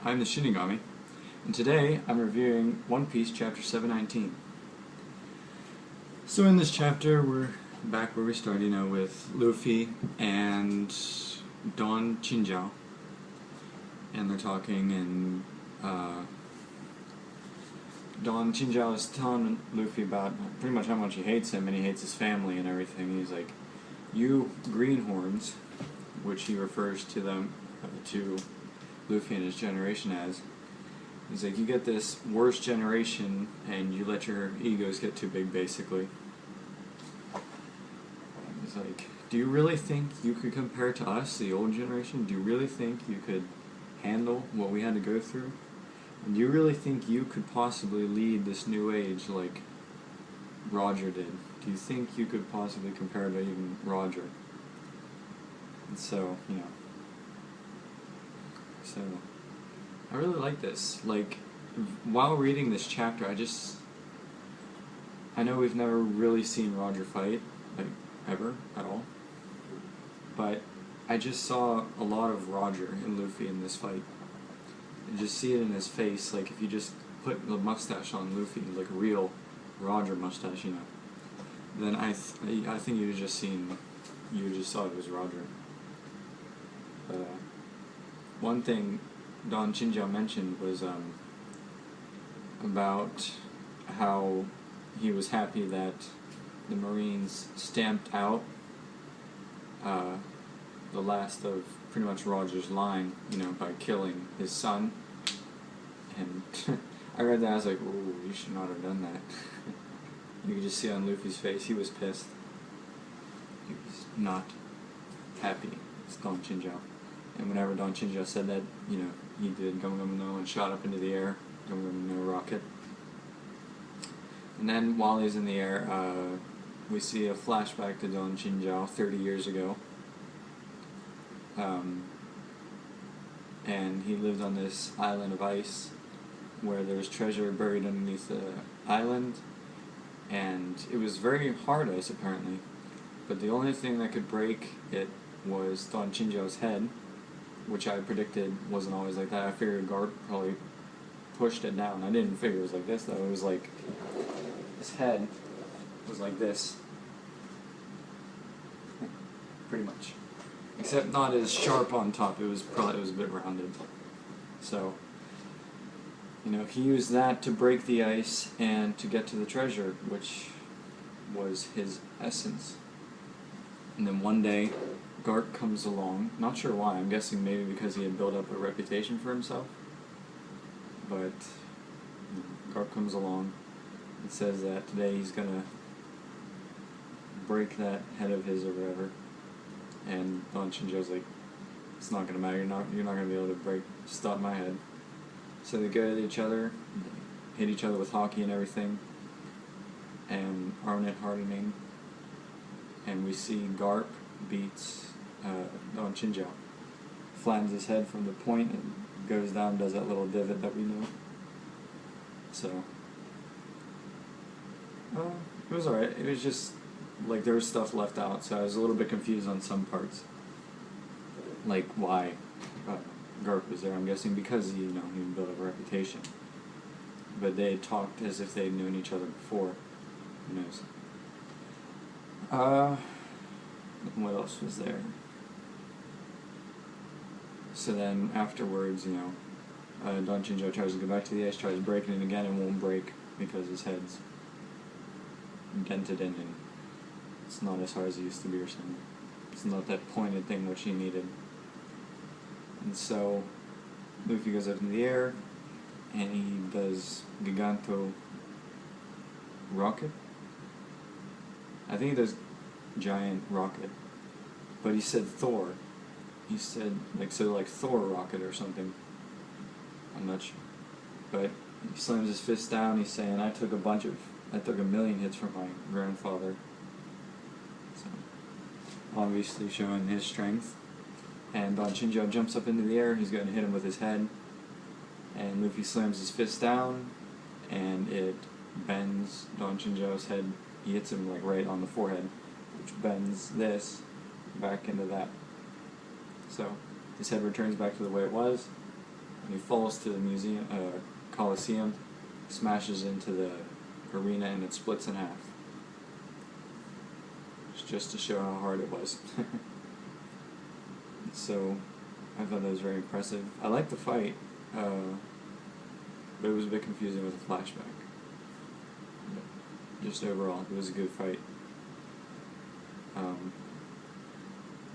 I'm the Shinigami, and today I'm reviewing One Piece Chapter 719. So in this chapter, we're back where we started, with Luffy and Don Chinjao, and they're talking, and Don Chinjao is telling Luffy about pretty much how much he hates him, and he hates his family and everything. He's like, "You greenhorns," which he refers to them, to Luffy and his generation as. He's like, "You get this worst generation, and you let your egos get too big, basically." He's like, "Do you really think you could compare to us, the old generation? Do you really think you could handle what we had to go through? And do you really think you could possibly lead this new age like Roger did? Do you think you could possibly compare to even Roger?" And so, So, I really like this. Like, while reading this chapter, I know we've never really seen Roger fight, like, ever, at all. But I just saw a lot of Roger and Luffy in this fight. And just see it in his face, like, if you just put the mustache on Luffy, like a real Roger mustache, then I think you just saw it was Roger. But, one thing Don Chinjao mentioned was about how he was happy that the Marines stamped out the last of pretty much Roger's line, by killing his son. And I read that, I was like, "Ooh, you should not have done that." You could just see on Luffy's face, he was pissed. He was not happy. It's Don Chinjao. And whenever Don Chinjao said that, he did Gum Gum No and shot up into the air, Gum Gum No rocket. And then while he's in the air, we see a flashback to Don Chinjao 30 years ago. And he lived on this island of ice where there was treasure buried underneath the island. And it was very hard ice, apparently. But the only thing that could break it was Don Chinjao's head, which I predicted wasn't always like that. I figured Garp probably pushed it down. I didn't figure it was like this, though. It was like, his head was like this. Pretty much. Except not as sharp on top. It was a bit rounded. So, he used that to break the ice and to get to the treasure, which was his essence. And then one day, Garp comes along, not sure why, I'm guessing maybe because he had built up a reputation for himself, but Garp comes along and says that today he's gonna break that head of his or whatever, and Don Chinjao's like, "It's not gonna matter, you're not gonna be able to stop my head." So they go at each other, hit each other with hockey and everything, and arm it hardening, and we see Garp beats Don Chinjao, flattens his head from the point and goes down, does that little divot that we know. So, it was alright. It was just, like, there was stuff left out, so I was a little bit confused on some parts. Like, why Garp was there. I'm guessing because, he built up a reputation. But they had talked as if they'd known each other before. Who knows? What else was there? So then afterwards, Don Chinjao tries to go back to the ice, tries breaking it again, and won't break because his head's dented in and it's not as hard as it used to be or something. It's not that pointed thing which he needed. And so Luffy goes up in the air and he does Giganto Rocket. I think he does Giant Rocket, but he said Thor. He said like Thor Rocket or something. I'm not sure, but he slams his fist down. He's saying, I took a million hits from my grandfather." So obviously showing his strength. And Don Chinjao jumps up into the air. He's going to hit him with his head, and Luffy slams his fist down, and it bends Don Chinjao's head. He hits him like right on the forehead, which bends this back into that. So his head returns back to the way it was, and he falls to the Coliseum, smashes into the arena, and it splits in half. It's just to show how hard it was. So, I thought that was very impressive. I liked the fight, but it was a bit confusing with the flashback. But just overall, it was a good fight.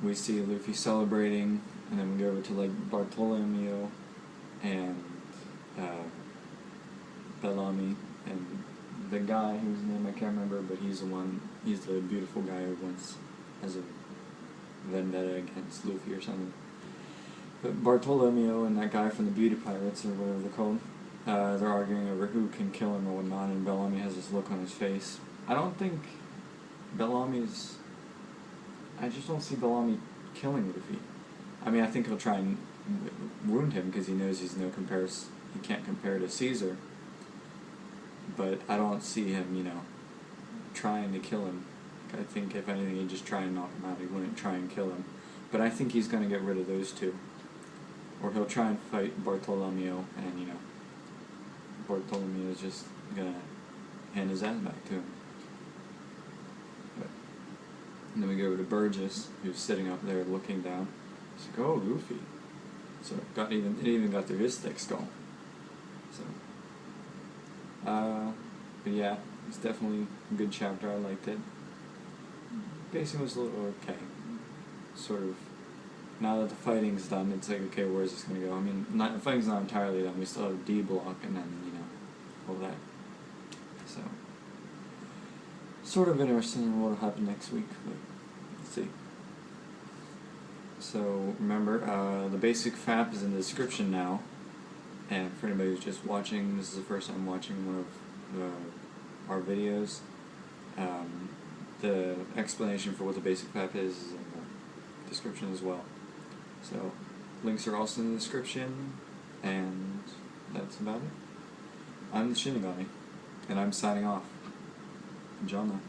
We see Luffy celebrating, and then we go over to like Bartolomeo and Bellamy and the guy whose name I can't remember, but he's the beautiful guy who once has a vendetta against Luffy or something. But Bartolomeo and that guy from the Beauty Pirates, or whatever they're called, they're arguing over who can kill him or whatnot, and Bellamy has this look on his face. I just don't see Bellamy killing Luffy. I mean, I think he'll try and wound him because he knows he can't compare to Caesar. But I don't see him, trying to kill him. I think if anything, he'd just try and knock him out. He wouldn't try and kill him. But I think he's going to get rid of those two. Or he'll try and fight Bartolomeo, and, Bartolomeo's just going to hand his ass back to him. And then we go over to Burgess, who's sitting up there looking down. He's like, oh, Luffy. So it even got through his thick skull. So, but yeah, it's definitely a good chapter. I liked it. Pacing was a little okay. Sort of. Now that the fighting's done, it's like, okay, where's this gonna go? I mean, the fighting's not entirely done. We still have D block and then, all that. So, sort of interested in what will happen next week, but let's see. So, remember, the basic FAP is in the description now, and for anybody who's just watching, this is the first time watching one of our videos, the explanation for what the basic FAP is in the description as well. So, links are also in the description, and that's about it. I'm the Shinigami, and I'm signing off. John.